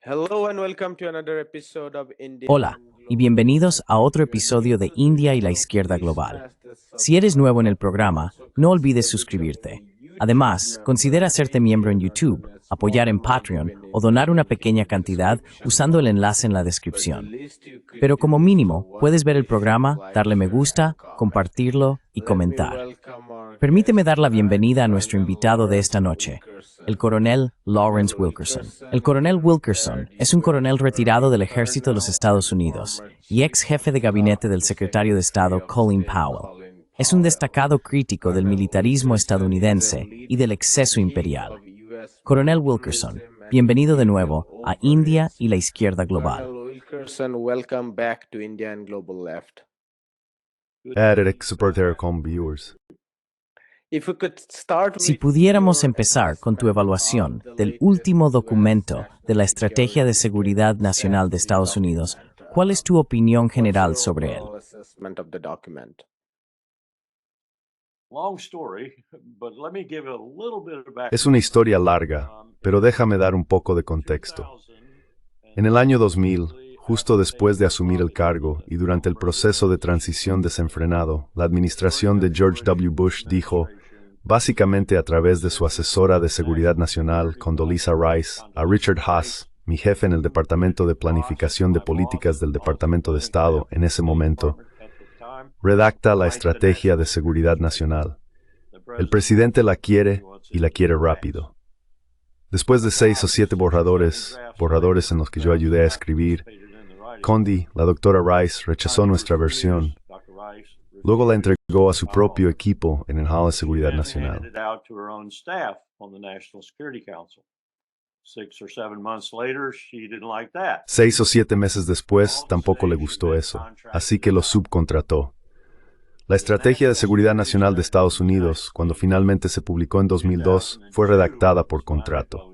Hello and welcome to another episode of India. Hola, y bienvenidos a otro episodio de India y la Izquierda Global. Si eres nuevo en el programa, no olvides suscribirte. Además, considera hacerte miembro en YouTube, apoyar en Patreon o donar una pequeña cantidad usando el enlace en la descripción. Pero como mínimo, puedes ver el programa, darle me gusta, compartirlo y comentar. Permíteme dar la bienvenida a nuestro invitado de esta noche, el coronel Lawrence Wilkerson. El coronel Wilkerson es un coronel retirado del ejército de los Estados Unidos y ex jefe de gabinete del secretario de Estado Colin Powell. Es un destacado crítico del militarismo estadounidense y del exceso imperial. Coronel Wilkerson, bienvenido de nuevo a India y la Izquierda Global. Welcome back to India and Global Left. Viewers. Si pudiéramos empezar con tu evaluación del último documento de la Estrategia de Seguridad Nacional de Estados Unidos, ¿cuál es tu opinión general sobre él? Es una historia larga, pero déjame dar un poco de contexto. En el año 2000, justo después de asumir el cargo y durante el proceso de transición desenfrenado, la administración de George W. Bush dijo, básicamente a través de su asesora de Seguridad Nacional, Condoleezza Rice, a Richard Haass, mi jefe en el Departamento de Planificación de Políticas del Departamento de Estado en ese momento, redacta la Estrategia de Seguridad Nacional. El presidente la quiere y la quiere rápido. Después de 6 o 7 borradores en los que yo ayudé a escribir, Condi, la doctora Rice, rechazó nuestra versión. Luego la entregó a su propio equipo en el Hall de Seguridad Nacional. 6 o 7 meses después, tampoco le gustó eso, así que lo subcontrató. La Estrategia de Seguridad Nacional de Estados Unidos, cuando finalmente se publicó en 2002, fue redactada por contrato.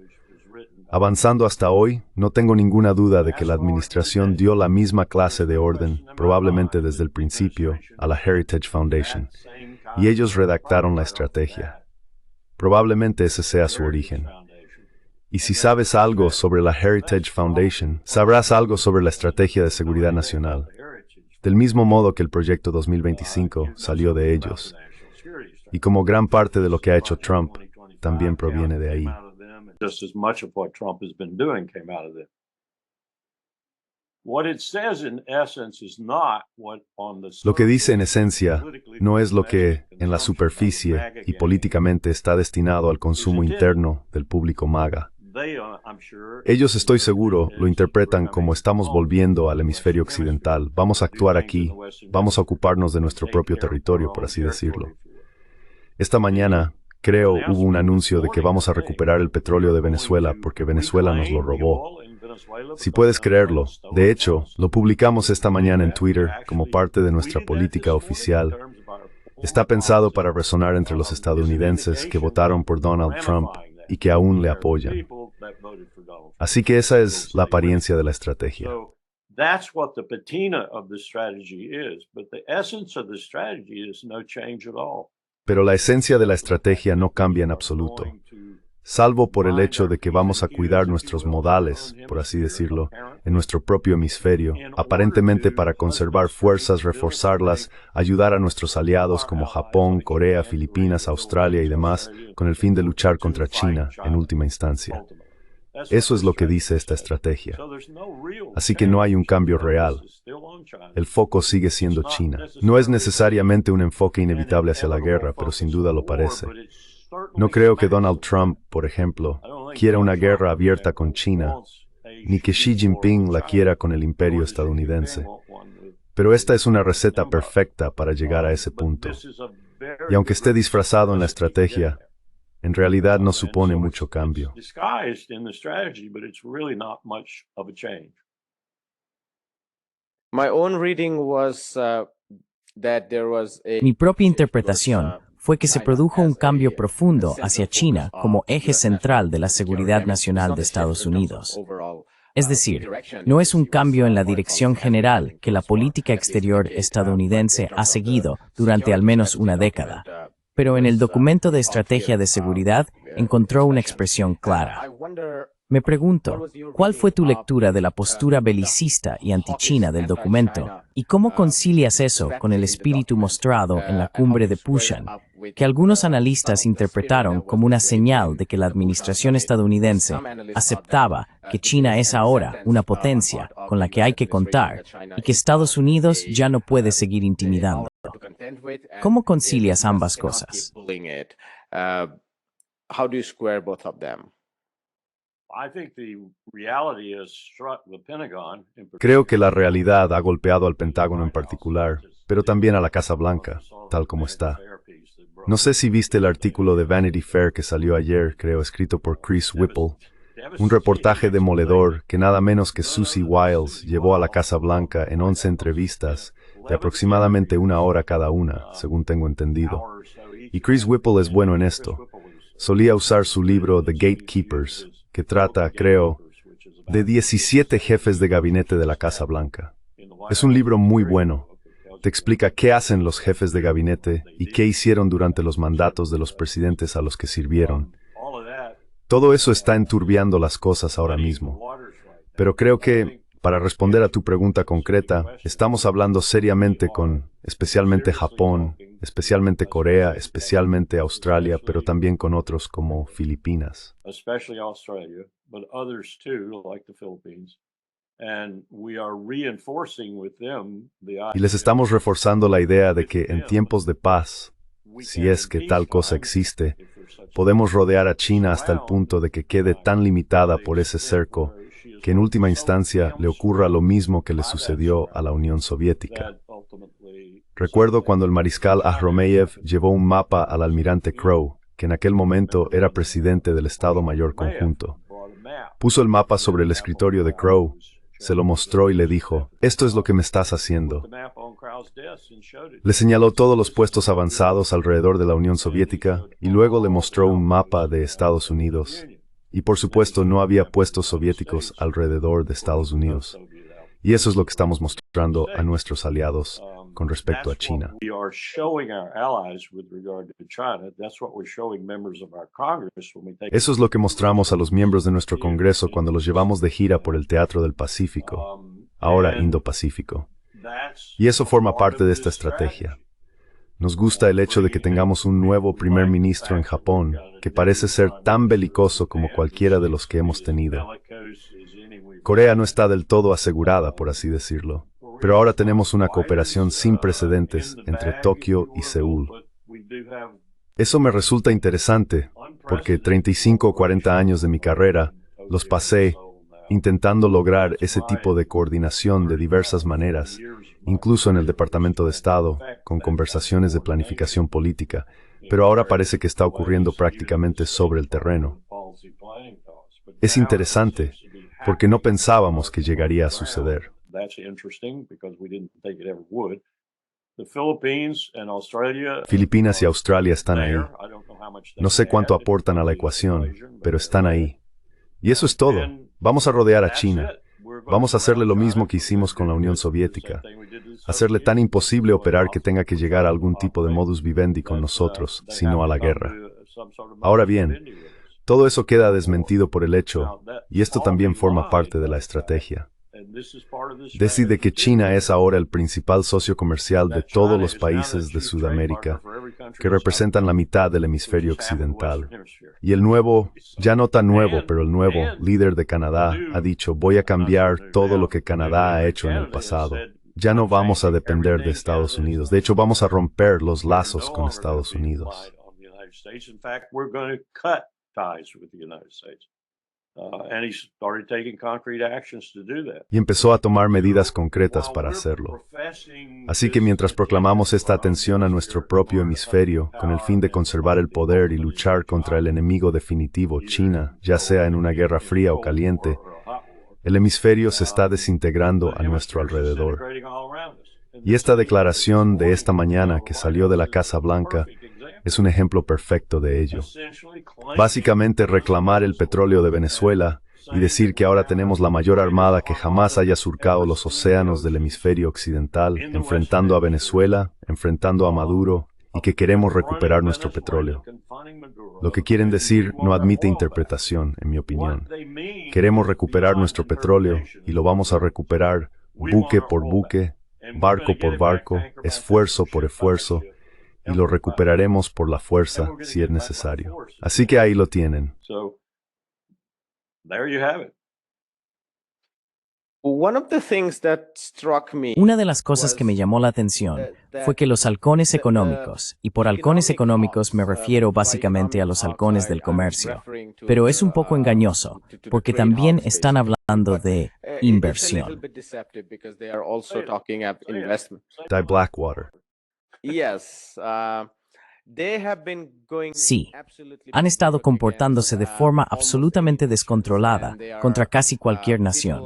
Avanzando hasta hoy, no tengo ninguna duda de que la administración dio la misma clase de orden, probablemente desde el principio, a la Heritage Foundation, y ellos redactaron la estrategia. Probablemente ese sea su origen. Y si sabes algo sobre la Heritage Foundation, sabrás algo sobre la Estrategia de Seguridad Nacional. Del mismo modo que el Proyecto 2025 salió de ellos. Y como gran parte de lo que ha hecho Trump, también proviene de ahí. Lo que dice en esencia no es lo que, en la superficie y políticamente, está destinado al consumo interno del público MAGA. Ellos, estoy seguro, lo interpretan como estamos volviendo al hemisferio occidental, vamos a actuar aquí, vamos a ocuparnos de nuestro propio territorio, por así decirlo. Esta mañana, creo, hubo un anuncio de que vamos a recuperar el petróleo de Venezuela porque Venezuela nos lo robó. Si puedes creerlo, de hecho, lo publicamos esta mañana en Twitter como parte de nuestra política oficial. Está pensado para resonar entre los estadounidenses que votaron por Donald Trump y que aún le apoyan. Así que esa es la apariencia de la estrategia. Pero la esencia de la estrategia no cambia en absoluto, salvo por el hecho de que vamos a cuidar nuestros modales, por así decirlo, en nuestro propio hemisferio, aparentemente para conservar fuerzas, reforzarlas, ayudar a nuestros aliados como Japón, Corea, Filipinas, Australia y demás, con el fin de luchar contra China en última instancia. Eso es lo que dice esta estrategia. Así que no hay un cambio real. El foco sigue siendo China. No es necesariamente un enfoque inevitable hacia la guerra, pero sin duda lo parece. No creo que Donald Trump, por ejemplo, quiera una guerra abierta con China, ni que Xi Jinping la quiera con el imperio estadounidense. Pero esta es una receta perfecta para llegar a ese punto. Y aunque esté disfrazado en la estrategia, en realidad no supone mucho cambio. Mi propia interpretación fue que se produjo un cambio profundo hacia China como eje central de la seguridad nacional de Estados Unidos. Es decir, no es un cambio en la dirección general que la política exterior estadounidense ha seguido durante al menos una década, pero en el documento de estrategia de seguridad encontró una expresión clara. Me pregunto, ¿cuál fue tu lectura de la postura belicista y antichina del documento? ¿Y cómo concilias eso con el espíritu mostrado en la cumbre de Pusan, que algunos analistas interpretaron como una señal de que la administración estadounidense aceptaba que China es ahora una potencia con la que hay que contar y que Estados Unidos ya no puede seguir intimidando? ¿Cómo concilias ambas cosas? How do you square both of them? Creo que la realidad ha golpeado al Pentágono en particular, pero también a la Casa Blanca, tal como está. No sé si viste el artículo de Vanity Fair que salió ayer, creo, escrito por Chris Whipple, un reportaje demoledor que nada menos que Susie Wiles llevó a la Casa Blanca en 11 entrevistas de aproximadamente 1 hora cada una, según tengo entendido. Y Chris Whipple es bueno en esto. Solía usar su libro The Gatekeepers, que trata, creo, de 17 jefes de gabinete de la Casa Blanca. Es un libro muy bueno. Te explica qué hacen los jefes de gabinete y qué hicieron durante los mandatos de los presidentes a los que sirvieron. Todo eso está enturbiando las cosas ahora mismo. Pero creo que, para responder a tu pregunta concreta, estamos hablando seriamente con, especialmente Japón, especialmente Corea, especialmente Australia, pero también con otros como Filipinas. Y les estamos reforzando la idea de que en tiempos de paz, si es que tal cosa existe, podemos rodear a China hasta el punto de que quede tan limitada por ese cerco que en última instancia le ocurra lo mismo que le sucedió a la Unión Soviética. Recuerdo cuando el mariscal Ahromeyev llevó un mapa al almirante Crowe, que en aquel momento era presidente del Estado Mayor Conjunto. Puso el mapa sobre el escritorio de Crowe, se lo mostró y le dijo, «Esto es lo que me estás haciendo». Le señaló todos los puestos avanzados alrededor de la Unión Soviética y luego le mostró un mapa de Estados Unidos. Y por supuesto no había puestos soviéticos alrededor de Estados Unidos. Y eso es lo que estamos mostrando a nuestros aliados con respecto a China. Eso es lo que mostramos a los miembros de nuestro Congreso cuando los llevamos de gira por el Teatro del Pacífico, ahora Indo-Pacífico. Y eso forma parte de esta estrategia. Nos gusta el hecho de que tengamos un nuevo primer ministro en Japón, que parece ser tan belicoso como cualquiera de los que hemos tenido. Corea no está del todo asegurada, por así decirlo, pero ahora tenemos una cooperación sin precedentes entre Tokio y Seúl. Eso me resulta interesante, porque 35 o 40 años de mi carrera los pasé intentando lograr ese tipo de coordinación de diversas maneras, incluso en el Departamento de Estado, con conversaciones de planificación política, pero ahora parece que está ocurriendo prácticamente sobre el terreno. Es interesante, porque no pensábamos que llegaría a suceder. Filipinas y Australia están ahí. No sé cuánto aportan a la ecuación, pero están ahí. Y eso es todo. Vamos a rodear a China. Vamos a hacerle lo mismo que hicimos con la Unión Soviética. Hacerle tan imposible operar que tenga que llegar a algún tipo de modus vivendi con nosotros, sino a la guerra. Ahora bien, todo eso queda desmentido por el hecho, y esto también forma parte de la estrategia. Decide que China es ahora el principal socio comercial de todos los países de Sudamérica, que representan la mitad del hemisferio occidental. Y el nuevo, ya no tan nuevo, pero el nuevo líder de Canadá ha dicho, voy a cambiar todo lo que Canadá ha hecho en el pasado. Ya no vamos a depender de Estados Unidos. De hecho, vamos a romper los lazos con Estados Unidos. Y empezó a tomar medidas concretas para hacerlo. Así que mientras proclamamos esta atención a nuestro propio hemisferio, con el fin de conservar el poder y luchar contra el enemigo definitivo, China, ya sea en una guerra fría o caliente, el hemisferio se está desintegrando a nuestro alrededor. Y esta declaración de esta mañana que salió de la Casa Blanca es un ejemplo perfecto de ello. Básicamente reclamar el petróleo de Venezuela y decir que ahora tenemos la mayor armada que jamás haya surcado los océanos del hemisferio occidental, enfrentando a Venezuela, enfrentando a Maduro y que queremos recuperar nuestro petróleo. Lo que quieren decir no admite interpretación, en mi opinión. Queremos recuperar nuestro petróleo y lo vamos a recuperar buque por buque, barco por barco, esfuerzo por esfuerzo, y lo recuperaremos por la fuerza si es necesario. Así que ahí lo tienen. Una de las cosas que me llamó la atención fue que los halcones económicos, y por halcones económicos me refiero básicamente a los halcones del comercio, pero es un poco engañoso, porque también están hablando de inversión. Die Blackwater. Sí, han estado comportándose de forma absolutamente descontrolada contra casi cualquier nación.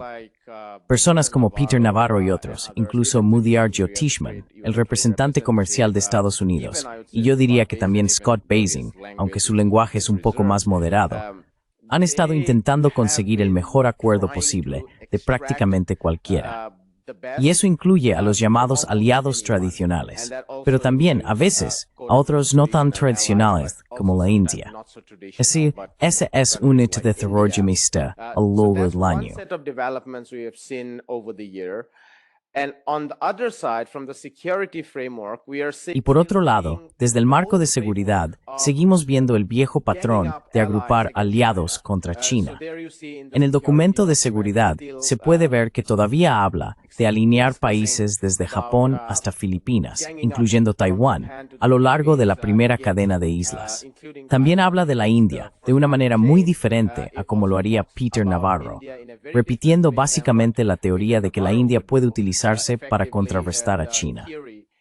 Personas como Peter Navarro y otros, incluso Mudiar Jyothishman, el representante comercial de Estados Unidos, y yo diría que también Scott Basing, aunque su lenguaje es un poco más moderado, han estado intentando conseguir el mejor acuerdo posible de prácticamente cualquiera. Y eso incluye a los llamados aliados tradicionales, pero también, a veces, a otros no tan tradicionales como la India. Ese es un hecho de terrorismo a lo largo del año. Y por otro lado, desde el marco de seguridad, seguimos viendo el viejo patrón de agrupar aliados contra China. En el documento de seguridad se puede ver que todavía habla de alinear países desde Japón hasta Filipinas, incluyendo Taiwán, a lo largo de la primera cadena de islas. También habla de la India, de una manera muy diferente a como lo haría Peter Navarro, repitiendo básicamente la teoría de que la India puede utilizarse para contrarrestar a China.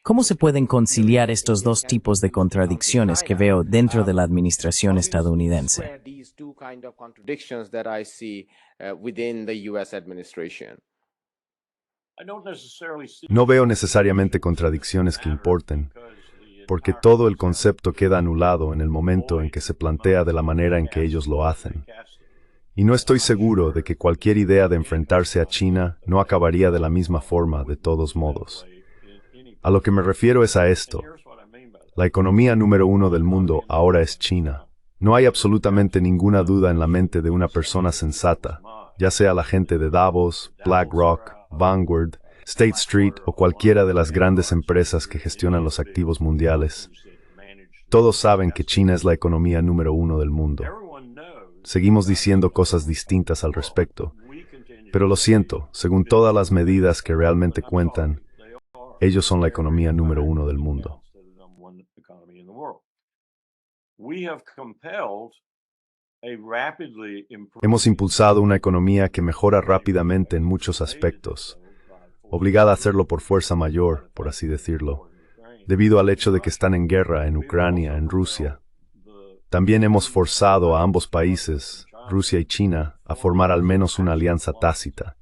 ¿Cómo se pueden conciliar estos dos tipos de contradicciones que veo dentro de la administración estadounidense? No veo necesariamente contradicciones que importen, porque todo el concepto queda anulado en el momento en que se plantea de la manera en que ellos lo hacen. Y no estoy seguro de que cualquier idea de enfrentarse a China no acabaría de la misma forma de todos modos. A lo que me refiero es a esto. La economía número 1 del mundo ahora es China. No hay absolutamente ninguna duda en la mente de una persona sensata, ya sea la gente de Davos, BlackRock, Vanguard, State Street o cualquiera de las grandes empresas que gestionan los activos mundiales. Todos saben que China es la economía número 1 del mundo. Seguimos diciendo cosas distintas al respecto, pero lo siento, según todas las medidas que realmente cuentan, ellos son la economía número 1 del mundo. Hemos impulsado una economía que mejora rápidamente en muchos aspectos, obligada a hacerlo por fuerza mayor, por así decirlo, debido al hecho de que están en guerra en Ucrania, en Rusia. También hemos forzado a ambos países, Rusia y China, a formar al menos una alianza tácita.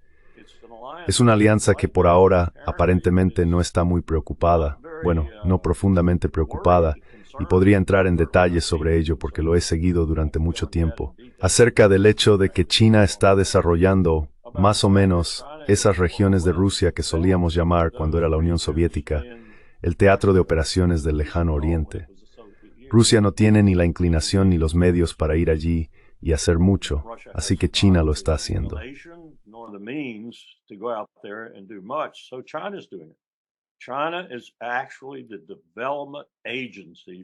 Es una alianza que por ahora aparentemente no está muy preocupada, bueno, no profundamente preocupada, y podría entrar en detalles sobre ello porque lo he seguido durante mucho tiempo, acerca del hecho de que China está desarrollando, más o menos, esas regiones de Rusia que solíamos llamar, cuando era la Unión Soviética, el teatro de operaciones del Lejano Oriente. Rusia no tiene ni la inclinación ni los medios para ir allí y hacer mucho, así que China lo está haciendo.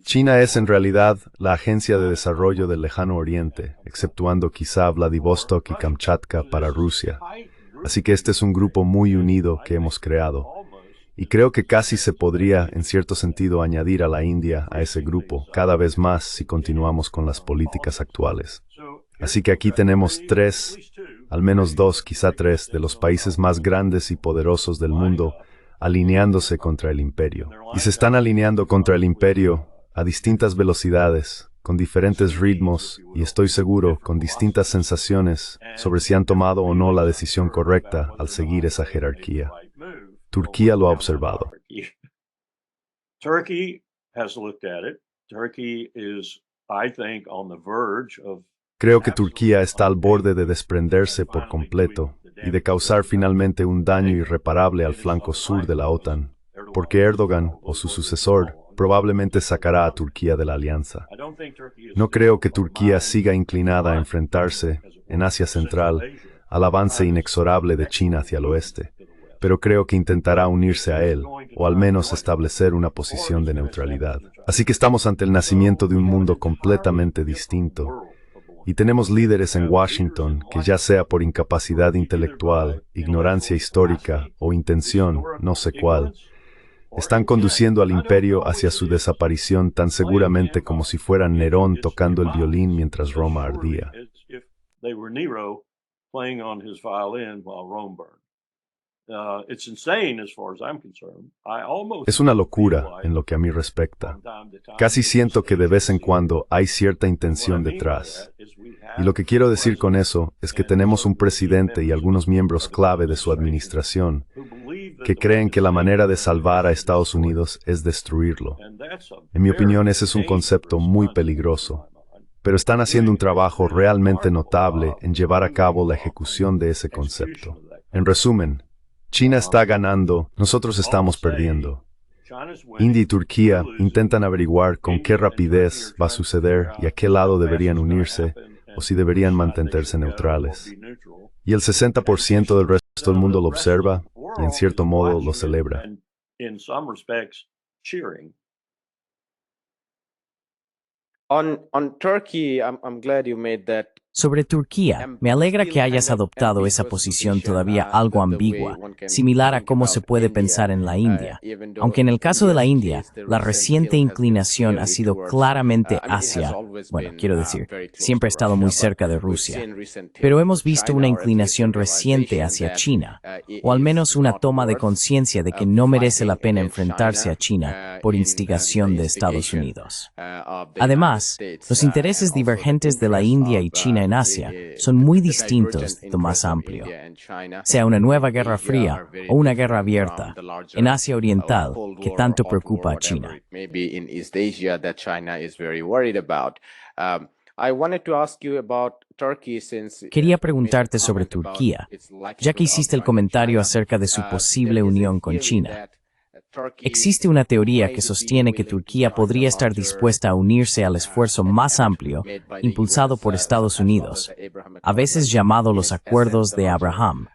China es en realidad la agencia de desarrollo del Lejano Oriente, exceptuando quizá Vladivostok y Kamchatka para Rusia. Así que este es un grupo muy unido que hemos creado. Y creo que casi se podría, en cierto sentido, añadir a la India a ese grupo cada vez más si continuamos con las políticas actuales. Así que aquí tenemos tres, al menos dos, quizá tres, de los países más grandes y poderosos del mundo alineándose contra el imperio. Y se están alineando contra el imperio a distintas velocidades, con diferentes ritmos y estoy seguro con distintas sensaciones sobre si han tomado o no la decisión correcta al seguir esa jerarquía. Turquía lo ha observado. Creo que Turquía está al borde de desprenderse por completo y de causar finalmente un daño irreparable al flanco sur de la OTAN, porque Erdogan, o su sucesor, probablemente sacará a Turquía de la alianza. No creo que Turquía siga inclinada a enfrentarse, en Asia Central, al avance inexorable de China hacia el oeste, pero creo que intentará unirse a él, o al menos establecer una posición de neutralidad. Así que estamos ante el nacimiento de un mundo completamente distinto, y tenemos líderes en Washington que, ya sea por incapacidad intelectual, ignorancia histórica o intención, no sé cuál, están conduciendo al imperio hacia su desaparición tan seguramente como si fueran Nerón tocando el violín mientras Roma ardía. Es una locura en lo que a mí respecta. Casi siento que de vez en cuando hay cierta intención detrás. Y lo que quiero decir con eso es que tenemos un presidente y algunos miembros clave de su administración que creen que la manera de salvar a Estados Unidos es destruirlo. En mi opinión, ese es un concepto muy peligroso. Pero están haciendo un trabajo realmente notable en llevar a cabo la ejecución de ese concepto. En resumen, China está ganando, nosotros estamos perdiendo. India y Turquía intentan averiguar con qué rapidez va a suceder y a qué lado deberían unirse o si deberían mantenerse neutrales. Y el 60% del resto del mundo lo observa y en cierto modo lo celebra. On Turkey, I'm glad you made that. Sobre Turquía, me alegra que hayas adoptado esa posición todavía algo ambigua, similar a cómo se puede pensar en la India. Aunque en el caso de la India, la reciente inclinación ha sido claramente hacia, quiero decir, siempre ha estado muy cerca de Rusia. Pero hemos visto una inclinación reciente hacia China, o al menos una toma de conciencia de que no merece la pena enfrentarse a China por instigación de Estados Unidos. Además, los intereses divergentes de la India y China en Asia son muy distintos de lo más amplio. Sea una nueva guerra fría o una guerra abierta en Asia Oriental que tanto preocupa a China. Quería preguntarte sobre Turquía, ya que hiciste el comentario acerca de su posible unión con China. Existe una teoría que sostiene que Turquía podría estar dispuesta a unirse al esfuerzo más amplio impulsado por Estados Unidos, a veces llamado los Acuerdos de Abraham,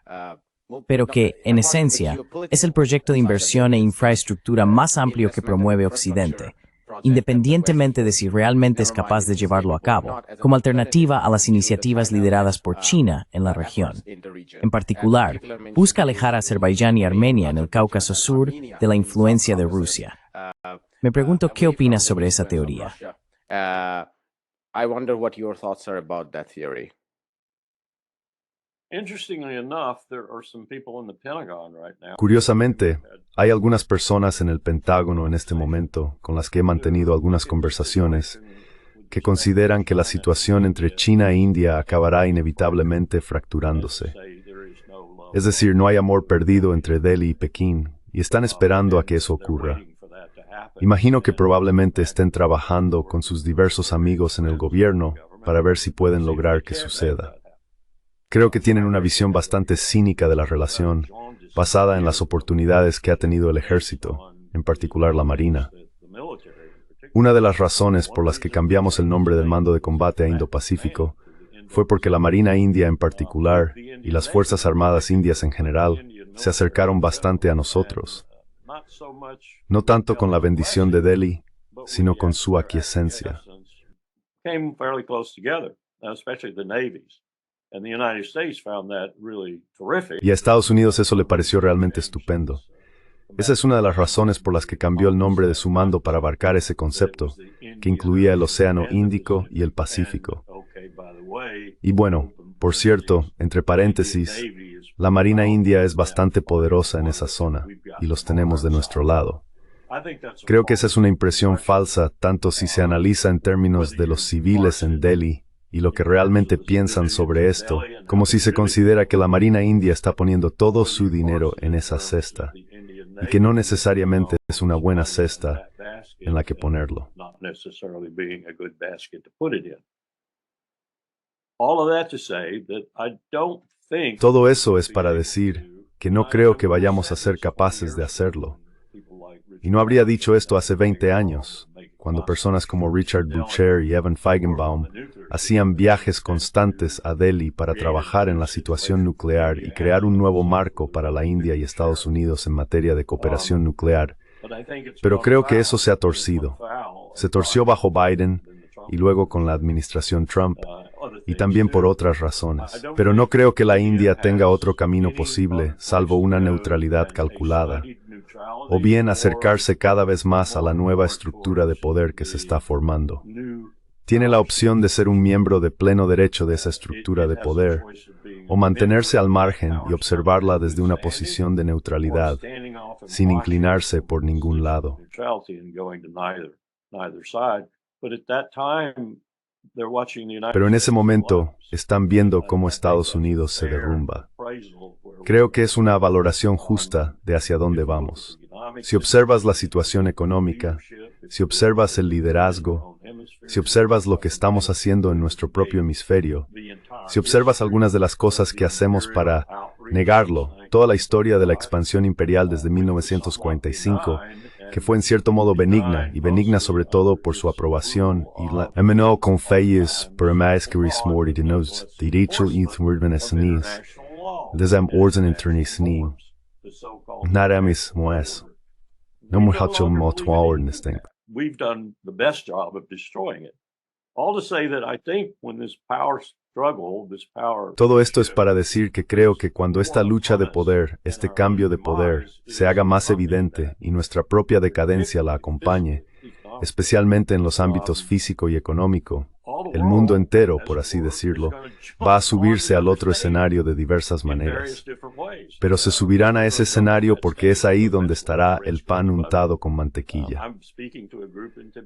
pero que, en esencia, es el proyecto de inversión e infraestructura más amplio que promueve Occidente, independientemente de si realmente es capaz de llevarlo a cabo, como alternativa a las iniciativas lideradas por China en la región. En particular, busca alejar a Azerbaiyán y Armenia en el Cáucaso Sur de la influencia de Rusia. Me pregunto qué opinas sobre esa teoría. I wonder what your thoughts are about that theory. Curiosamente, hay algunas personas en el Pentágono en este momento con las que he mantenido algunas conversaciones que consideran que la situación entre China e India acabará inevitablemente fracturándose. Es decir, no hay amor perdido entre Delhi y Pekín y están esperando a que eso ocurra. Imagino que probablemente estén trabajando con sus diversos amigos en el gobierno para ver si pueden lograr que suceda. Creo que tienen una visión bastante cínica de la relación, basada en las oportunidades que ha tenido el ejército, en particular la Marina. Una de las razones por las que cambiamos el nombre del mando de combate a Indo-Pacífico fue porque la Marina India en particular y las Fuerzas Armadas Indias en general se acercaron bastante a nosotros, no tanto con la bendición de Delhi, sino con su aquiescencia. Y a Estados Unidos eso le pareció realmente estupendo. Esa es una de las razones por las que cambió el nombre de su mando para abarcar ese concepto, que incluía el Océano Índico y el Pacífico. Y bueno, por cierto, entre paréntesis, la Marina India es bastante poderosa en esa zona, y los tenemos de nuestro lado. Creo que esa es una impresión falsa, tanto si se analiza en términos de los civiles en Delhi, y lo que realmente piensan sobre esto, como si se considera que la Marina India está poniendo todo su dinero en esa cesta, y que no necesariamente es una buena cesta en la que ponerlo. Todo eso es para decir que no creo que vayamos a ser capaces de hacerlo. Y no habría dicho esto hace 20 años, cuando personas como Richard Boucher y Evan Feigenbaum hacían viajes constantes a Delhi para trabajar en la situación nuclear y crear un nuevo marco para la India y Estados Unidos en materia de cooperación nuclear. Pero creo que eso se ha torcido. Se torció bajo Biden y luego con la administración Trump, y también por otras razones. Pero no creo que la India tenga otro camino posible, salvo una neutralidad calculada, o bien acercarse cada vez más a la nueva estructura de poder que se está formando. Tiene la opción de ser un miembro de pleno derecho de esa estructura de poder, o mantenerse al margen y observarla desde una posición de neutralidad, sin inclinarse por ningún lado. Pero en ese momento están viendo cómo Estados Unidos se derrumba. Creo que es una valoración justa de hacia dónde vamos. Si observas la situación económica, si observas el liderazgo, si observas lo que estamos haciendo en nuestro propio hemisferio, si observas algunas de las cosas que hacemos para negarlo, toda la historia de la expansión imperial desde 1945, que fue en cierto modo benigna, y benigna sobre todo por su aprobación y la MNO con falles por más que resmord de nos derecho internacionales, desde orden internacional, nada más moes, no mucho motuar en este. We've done the best job of destroying it. All to say that I think when this power struggle, this power... Todo esto es para decir que creo que cuando esta lucha de poder, este cambio de poder, se haga más evidente y nuestra propia decadencia la acompañe, especialmente en los ámbitos físico y económico, el mundo entero, por así decirlo, va a subirse al otro escenario de diversas maneras. Pero se subirán a ese escenario porque es ahí donde estará el pan untado con mantequilla.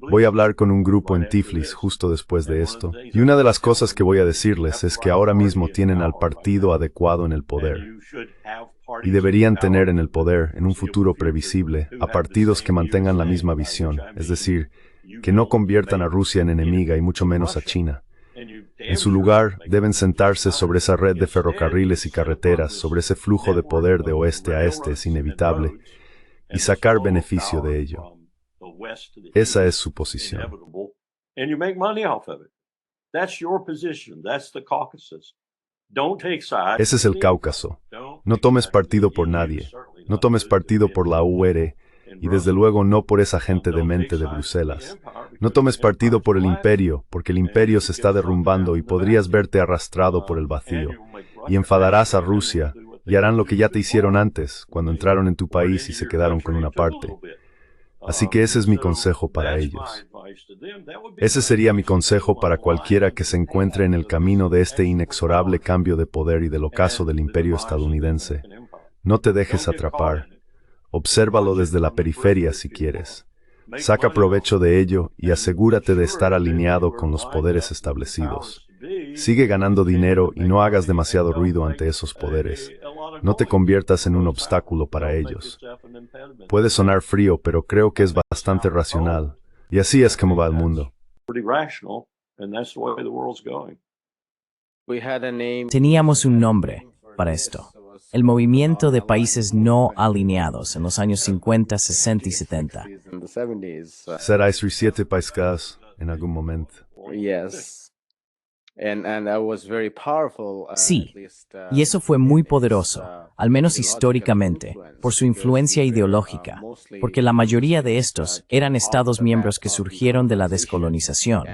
Voy a hablar con un grupo en Tiflis justo después de esto, y una de las cosas que voy a decirles es que ahora mismo tienen al partido adecuado en el poder. Y deberían tener en el poder, en un futuro previsible, a partidos que mantengan la misma visión, es decir, que no conviertan a Rusia en enemiga y mucho menos a China. En su lugar, deben sentarse sobre esa red de ferrocarriles y carreteras, sobre ese flujo de poder de oeste a este es inevitable, y sacar beneficio de ello. Esa es su posición. Ese es el Cáucaso. No tomes partido por nadie. No tomes partido por la UR, y desde luego no por esa gente demente de Bruselas. No tomes partido por el imperio, porque el imperio se está derrumbando y podrías verte arrastrado por el vacío. Y enfadarás a Rusia, y harán lo que ya te hicieron antes, cuando entraron en tu país y se quedaron con una parte. Así que ese es mi consejo para ellos. Ese sería mi consejo para cualquiera que se encuentre en el camino de este inexorable cambio de poder y del ocaso del imperio estadounidense. No te dejes atrapar. Obsérvalo desde la periferia si quieres. Saca provecho de ello y asegúrate de estar alineado con los poderes establecidos. Sigue ganando dinero y no hagas demasiado ruido ante esos poderes. No te conviertas en un obstáculo para ellos. Puede sonar frío, pero creo que es bastante racional. Y así es como va el mundo. Teníamos un nombre para esto. El movimiento de países no alineados en los años 50, 60 y 70. Serás 7 países en algún momento. Sí, y eso fue muy poderoso, al menos históricamente, por su influencia ideológica, porque la mayoría de estos eran estados miembros que surgieron de la descolonización,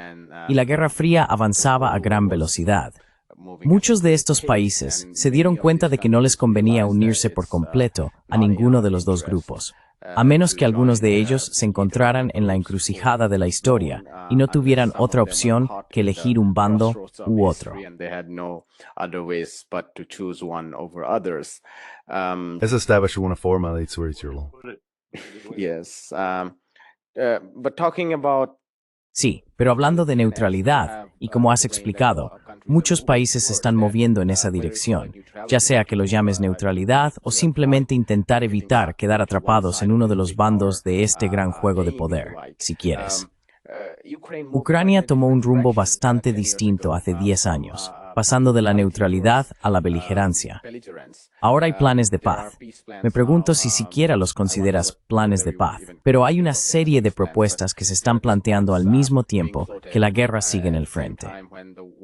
y la Guerra Fría avanzaba a gran velocidad. Muchos de estos países se dieron cuenta de que no les convenía unirse por completo a ninguno de los dos grupos, a menos que algunos de ellos se encontraran en la encrucijada de la historia y no tuvieran otra opción que elegir un bando u otro. Esa estaba una forma de decirlo. Sí, pero hablando de neutralidad, y como has explicado, muchos países se están moviendo en esa dirección, ya sea que lo llames neutralidad o simplemente intentar evitar quedar atrapados en uno de los bandos de este gran juego de poder, si quieres. Ucrania tomó un rumbo bastante distinto hace 10 años, pasando de la neutralidad a la beligerancia. Ahora hay planes de paz. Me pregunto si siquiera los consideras planes de paz, pero hay una serie de propuestas que se están planteando al mismo tiempo que la guerra sigue en el frente.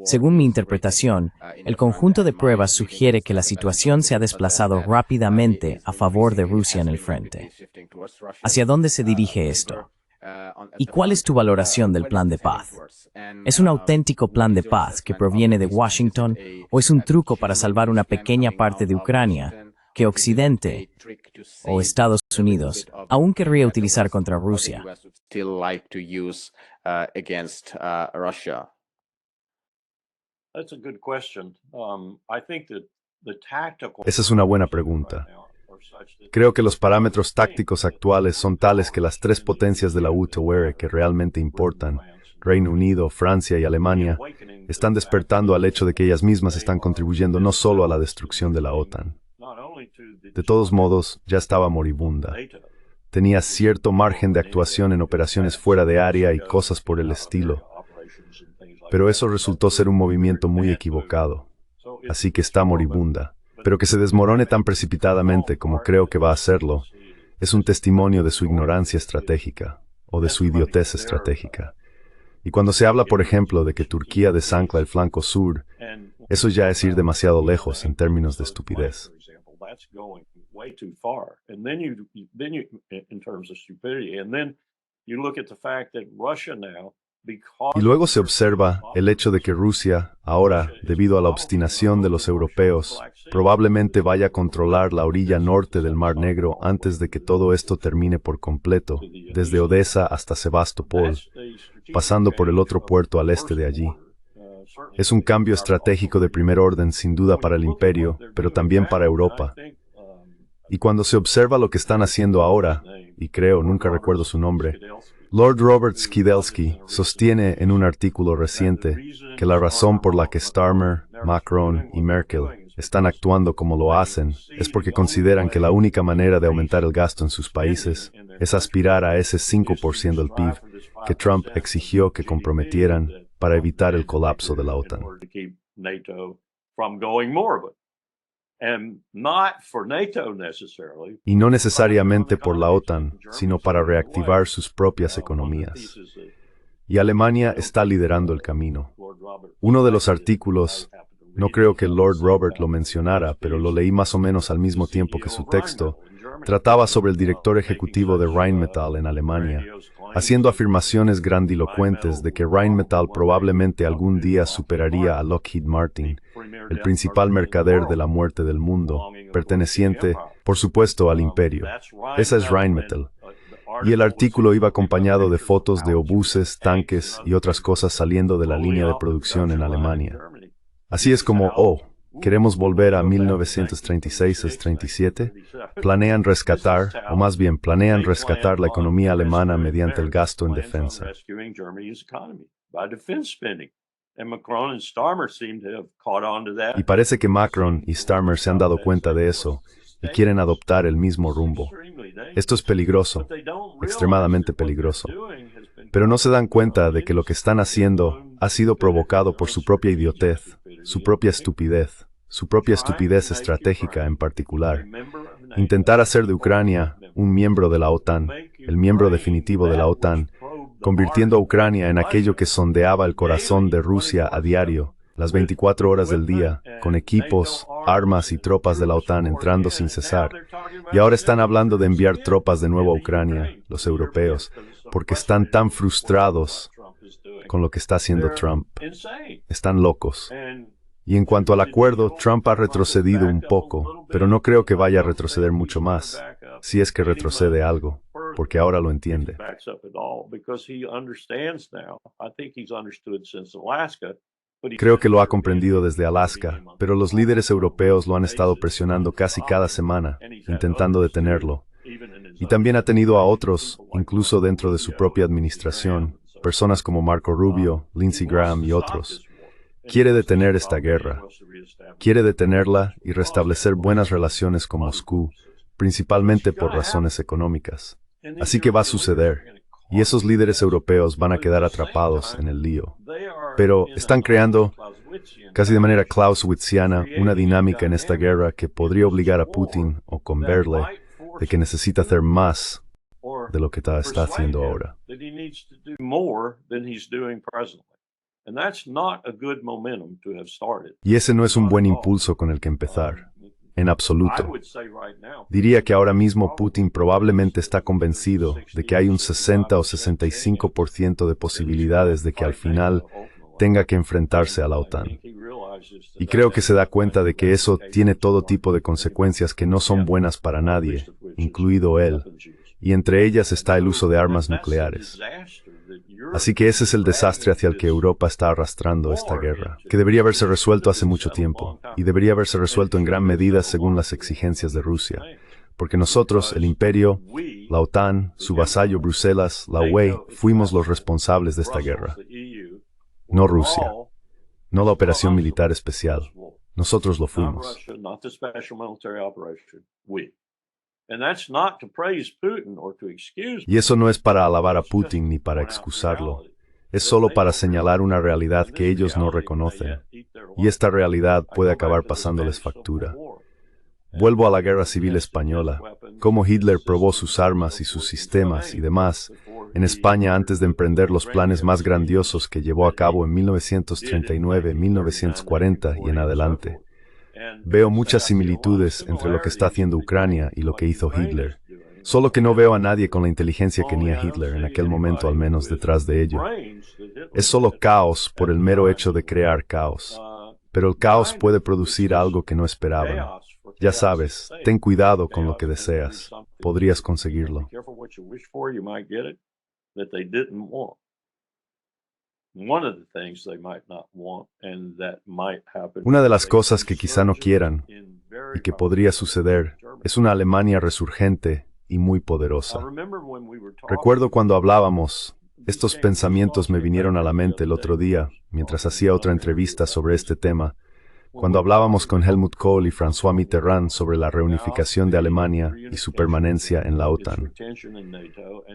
Según mi interpretación, el conjunto de pruebas sugiere que la situación se ha desplazado rápidamente a favor de Rusia en el frente. ¿Hacia dónde se dirige esto? ¿Y cuál es tu valoración del plan de paz? ¿Es un auténtico plan de paz que proviene de Washington o es un truco para salvar una pequeña parte de Ucrania que Occidente o Estados Unidos aún querría utilizar contra Rusia? Esa es una buena pregunta. Creo que los parámetros tácticos actuales son tales que las tres potencias de la UTOR que realmente importan, Reino Unido, Francia y Alemania, están despertando al hecho de que ellas mismas están contribuyendo no solo a la destrucción de la OTAN. De todos modos, ya estaba moribunda. Tenía cierto margen de actuación en operaciones fuera de área y cosas por el estilo. Pero eso resultó ser un movimiento muy equivocado. Así que está moribunda. Pero que se desmorone tan precipitadamente como creo que va a hacerlo, es un testimonio de su ignorancia estratégica, o de su idiotez estratégica. Y cuando se habla, por ejemplo, de que Turquía desancla el flanco sur, eso ya es ir demasiado lejos en términos de estupidez. Y luego se observa el hecho de que Rusia, ahora, debido a la obstinación de los europeos, probablemente vaya a controlar la orilla norte del Mar Negro antes de que todo esto termine por completo, desde Odessa hasta Sebastopol, pasando por el otro puerto al este de allí. Es un cambio estratégico de primer orden sin duda para el imperio, pero también para Europa. Y cuando se observa lo que están haciendo ahora, y creo, nunca recuerdo su nombre, Lord Robert Skidelsky sostiene en un artículo reciente que la razón por la que Starmer, Macron y Merkel están actuando como lo hacen es porque consideran que la única manera de aumentar el gasto en sus países es aspirar a ese 5% del PIB que Trump exigió que comprometieran para evitar el colapso de la OTAN. Y no necesariamente por la OTAN, sino para reactivar sus propias economías. Y Alemania está liderando el camino. Uno de los artículos, no creo que Lord Robert lo mencionara, pero lo leí más o menos al mismo tiempo que su texto, trataba sobre el director ejecutivo de Rheinmetall en Alemania, haciendo afirmaciones grandilocuentes de que Rheinmetall probablemente algún día superaría a Lockheed Martin, el principal mercader de la muerte del mundo, perteneciente, por supuesto, al imperio. Esa es Rheinmetall. Y el artículo iba acompañado de fotos de obuses, tanques y otras cosas saliendo de la línea de producción en Alemania. Así es como, ¿queremos volver a 1936-37? Planean rescatar la economía alemana mediante el gasto en defensa. Y parece que Macron y Starmer se han dado cuenta de eso y quieren adoptar el mismo rumbo. Esto es peligroso, extremadamente peligroso. Pero no se dan cuenta de que lo que están haciendo ha sido provocado por su propia idiotez, su propia estupidez estratégica en particular. Intentar hacer de Ucrania un miembro de la OTAN, el miembro definitivo de la OTAN, convirtiendo a Ucrania en aquello que sondeaba el corazón de Rusia a diario, las 24 horas del día, con equipos, armas y tropas de la OTAN entrando sin cesar. Y ahora están hablando de enviar tropas de nuevo a Ucrania, los europeos, porque están tan frustrados con lo que está haciendo Trump. Están locos. Y en cuanto al acuerdo, Trump ha retrocedido un poco, pero no creo que vaya a retroceder mucho más, si es que retrocede algo, porque ahora lo entiende. Creo que lo ha comprendido desde Alaska, pero los líderes europeos lo han estado presionando casi cada semana, intentando detenerlo. Y también ha tenido a otros, incluso dentro de su propia administración, personas como Marco Rubio, Lindsey Graham y otros. Quiere detener esta guerra. Quiere detenerla y restablecer buenas relaciones con Moscú, principalmente por razones económicas. Así que va a suceder. Y esos líderes europeos van a quedar atrapados en el lío. Pero están creando, casi de manera clausewitziana, una dinámica en esta guerra que podría obligar a Putin o convencerle de que necesita hacer más de lo que está haciendo ahora. Y ese no es un buen impulso con el que empezar, en absoluto. Diría que ahora mismo Putin probablemente está convencido de que hay un 60 o 65% de posibilidades de que al final tenga que enfrentarse a la OTAN. Y creo que se da cuenta de que eso tiene todo tipo de consecuencias que no son buenas para nadie, incluido él, y entre ellas está el uso de armas nucleares. Así que ese es el desastre hacia el que Europa está arrastrando esta guerra, que debería haberse resuelto hace mucho tiempo, y debería haberse resuelto en gran medida según las exigencias de Rusia, porque nosotros, el Imperio, la OTAN, su vasallo Bruselas, la UE, fuimos los responsables de esta guerra. No Rusia, no la operación militar especial. Nosotros lo fuimos. Y eso no es para alabar a Putin ni para excusarlo. Es solo para señalar una realidad que ellos no reconocen. Y esta realidad puede acabar pasándoles factura. Vuelvo a la Guerra Civil Española, cómo Hitler probó sus armas y sus sistemas y demás en España antes de emprender los planes más grandiosos que llevó a cabo en 1939, 1940 y en adelante. Veo muchas similitudes entre lo que está haciendo Ucrania y lo que hizo Hitler, solo que no veo a nadie con la inteligencia que tenía Hitler en aquel momento, al menos detrás de ello. Es solo caos por el mero hecho de crear caos, pero el caos puede producir algo que no esperaban. Ya sabes, ten cuidado con lo que deseas. Podrías conseguirlo. Una de las cosas que quizá no quieran y que podría suceder es una Alemania resurgente y muy poderosa. Recuerdo cuando hablábamos, estos pensamientos me vinieron a la mente el otro día, mientras hacía otra entrevista sobre este tema, cuando hablábamos con Helmut Kohl y François Mitterrand sobre la reunificación de Alemania y su permanencia en la OTAN.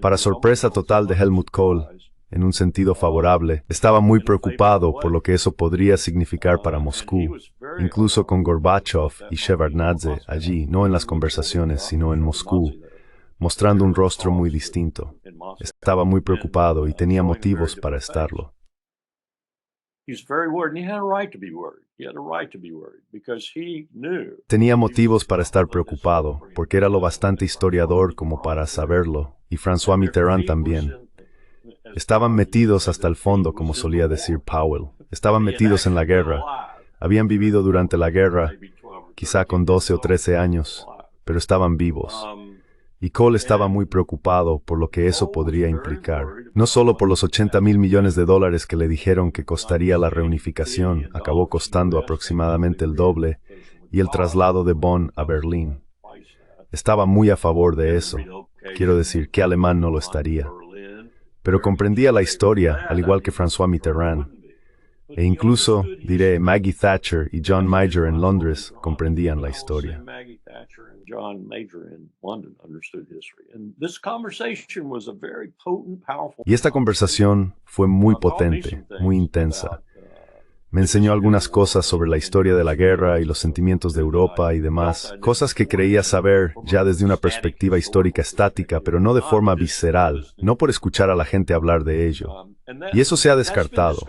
Para sorpresa total de Helmut Kohl, en un sentido favorable, estaba muy preocupado por lo que eso podría significar para Moscú, incluso con Gorbachev y Shevardnadze allí, no en las conversaciones, sino en Moscú, mostrando un rostro muy distinto. Estaba muy preocupado y tenía motivos para estarlo. Tenía motivos para estar preocupado, porque era lo bastante historiador como para saberlo, y François Mitterrand también. Estaban metidos hasta el fondo, como solía decir Powell. Estaban metidos en la guerra. Habían vivido durante la guerra, quizá con 12 o 13 años, pero estaban vivos. Y Kohl estaba muy preocupado por lo que eso podría implicar. No solo por los $80,000 millones que le dijeron que costaría la reunificación, acabó costando aproximadamente el doble, y el traslado de Bonn a Berlín. Estaba muy a favor de eso. Quiero decir, ¿qué alemán no lo estaría? Pero comprendía la historia, al igual que François Mitterrand. E incluso, diré, Maggie Thatcher y John Major en Londres comprendían la historia. Y esta conversación fue muy potente, muy intensa. Me enseñó algunas cosas sobre la historia de la guerra y los sentimientos de Europa y demás, cosas que creía saber ya desde una perspectiva histórica estática, pero no de forma visceral, no por escuchar a la gente hablar de ello. Y eso se ha descartado.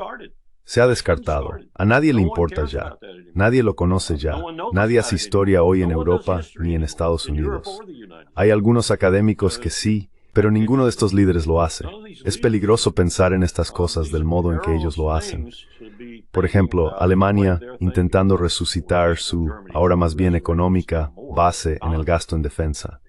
Se ha descartado. A nadie le importa ya. Nadie lo conoce ya. Nadie hace historia hoy en Europa ni en Estados Unidos. Hay algunos académicos que sí, pero ninguno de estos líderes lo hace. Es peligroso pensar en estas cosas del modo en que ellos lo hacen. Por ejemplo, Alemania intentando resucitar su, ahora más bien económica, base en el gasto en defensa.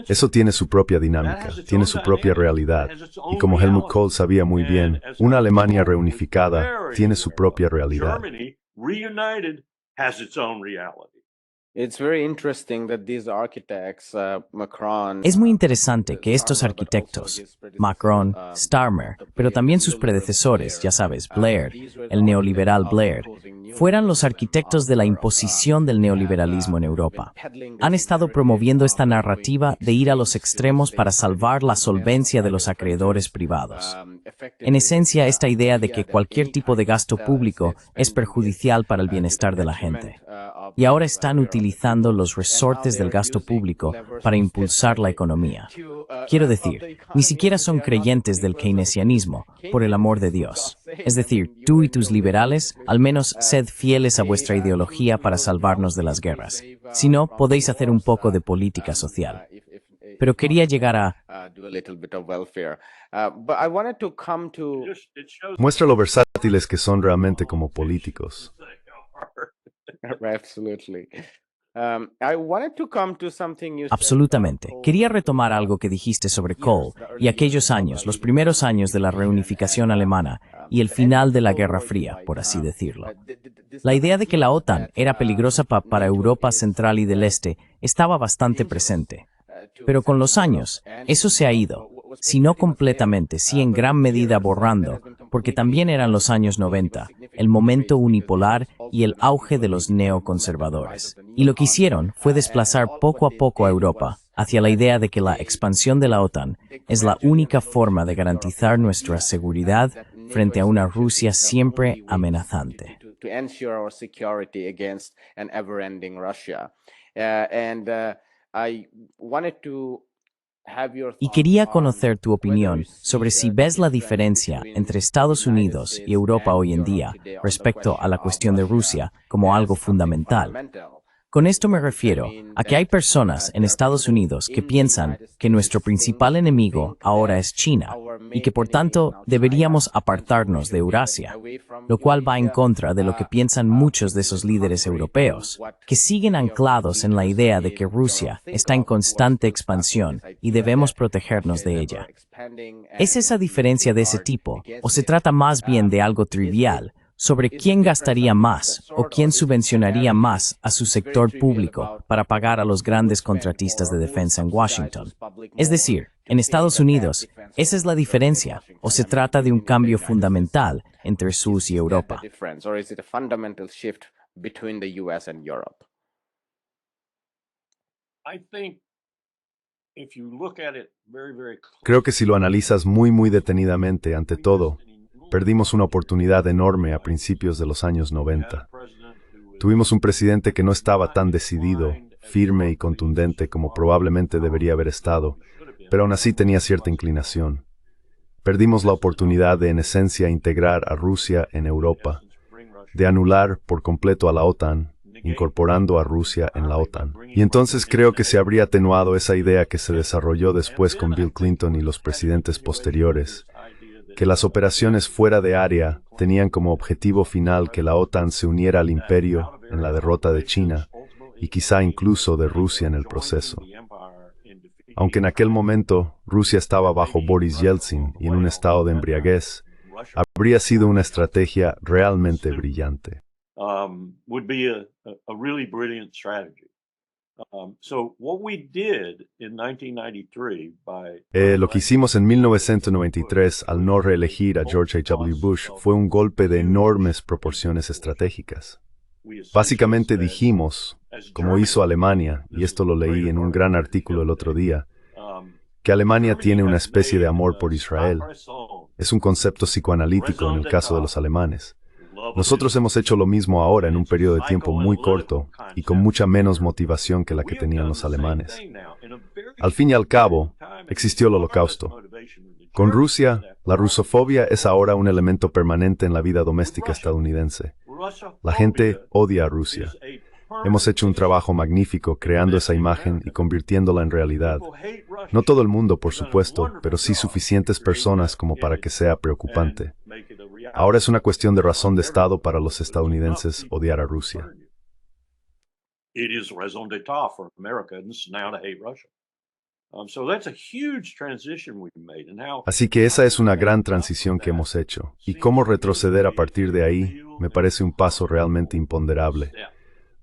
Eso tiene su propia dinámica, tiene su propia realidad, y como Helmut Kohl sabía muy bien, una Alemania reunificada tiene su propia realidad. Es muy interesante que estos arquitectos, Macron, Starmer, pero también sus predecesores, ya sabes, Blair, el neoliberal Blair, fueran los arquitectos de la imposición del neoliberalismo en Europa. Han estado promoviendo esta narrativa de ir a los extremos para salvar la solvencia de los acreedores privados. En esencia, esta idea de que cualquier tipo de gasto público es perjudicial para el bienestar de la gente. Y ahora están utilizando los resortes del gasto público para impulsar la economía. Quiero decir, ni siquiera son creyentes del keynesianismo, por el amor de Dios. Es decir, tú y tus liberales, al menos sed fieles a vuestra ideología para salvarnos de las guerras. Si no, podéis hacer un poco de política social. Pero quería llegar a... Muestra lo versátiles que son realmente como políticos. Absolutamente. Quería retomar algo que dijiste sobre Kohl y aquellos años, los primeros años de la reunificación alemana y el final de la Guerra Fría, por así decirlo. La idea de que la OTAN era peligrosa para Europa Central y del Este estaba bastante presente. Pero con los años, eso se ha ido, si no completamente, sí en gran medida borrando, porque también eran los años 90, el momento unipolar y el auge de los neoconservadores. Y lo que hicieron fue desplazar poco a poco a Europa hacia la idea de que la expansión de la OTAN es la única forma de garantizar nuestra seguridad frente a una Rusia siempre amenazante. Y quería conocer tu opinión sobre si ves la diferencia entre Estados Unidos y Europa hoy en día respecto a la cuestión de Rusia como algo fundamental. Con esto me refiero a que hay personas en Estados Unidos que piensan que nuestro principal enemigo ahora es China y que por tanto deberíamos apartarnos de Eurasia, lo cual va en contra de lo que piensan muchos de esos líderes europeos, que siguen anclados en la idea de que Rusia está en constante expansión y debemos protegernos de ella. ¿Es esa diferencia de ese tipo o se trata más bien de algo trivial sobre quién gastaría más o quién subvencionaría más a su sector público para pagar a los grandes contratistas de defensa en Washington? Es decir, en Estados Unidos, ¿esa es la diferencia o se trata de un cambio fundamental entre SUS y Europa? Creo que si lo analizas muy detenidamente, ante todo, perdimos una oportunidad enorme a principios de los años 90. Tuvimos un presidente que no estaba tan decidido, firme y contundente como probablemente debería haber estado, pero aún así tenía cierta inclinación. Perdimos la oportunidad de, en esencia, integrar a Rusia en Europa, de anular por completo a la OTAN, incorporando a Rusia en la OTAN. Y entonces creo que se habría atenuado esa idea que se desarrolló después con Bill Clinton y los presidentes posteriores, que las operaciones fuera de área tenían como objetivo final que la OTAN se uniera al imperio en la derrota de China y quizá incluso de Rusia en el proceso. Aunque en aquel momento Rusia estaba bajo Boris Yeltsin y en un estado de embriaguez, habría sido una estrategia realmente brillante. Lo que hicimos en 1993 al no reelegir a George H.W. Bush fue un golpe de enormes proporciones estratégicas. Básicamente dijimos, como hizo Alemania, y esto lo leí en un gran artículo el otro día, que Alemania tiene una especie de amor por Israel. Es un concepto psicoanalítico en el caso de los alemanes. Nosotros hemos hecho lo mismo ahora en un periodo de tiempo muy corto y con mucha menos motivación que la que tenían los alemanes. Al fin y al cabo, existió el Holocausto. Con Rusia, la rusofobia es ahora un elemento permanente en la vida doméstica estadounidense. La gente odia a Rusia. Hemos hecho un trabajo magnífico creando esa imagen y convirtiéndola en realidad. No todo el mundo, por supuesto, pero sí suficientes personas como para que sea preocupante. Ahora es una cuestión de razón de Estado para los estadounidenses odiar a Rusia. Así que esa es una gran transición que hemos hecho, y cómo retroceder a partir de ahí me parece un paso realmente imponderable.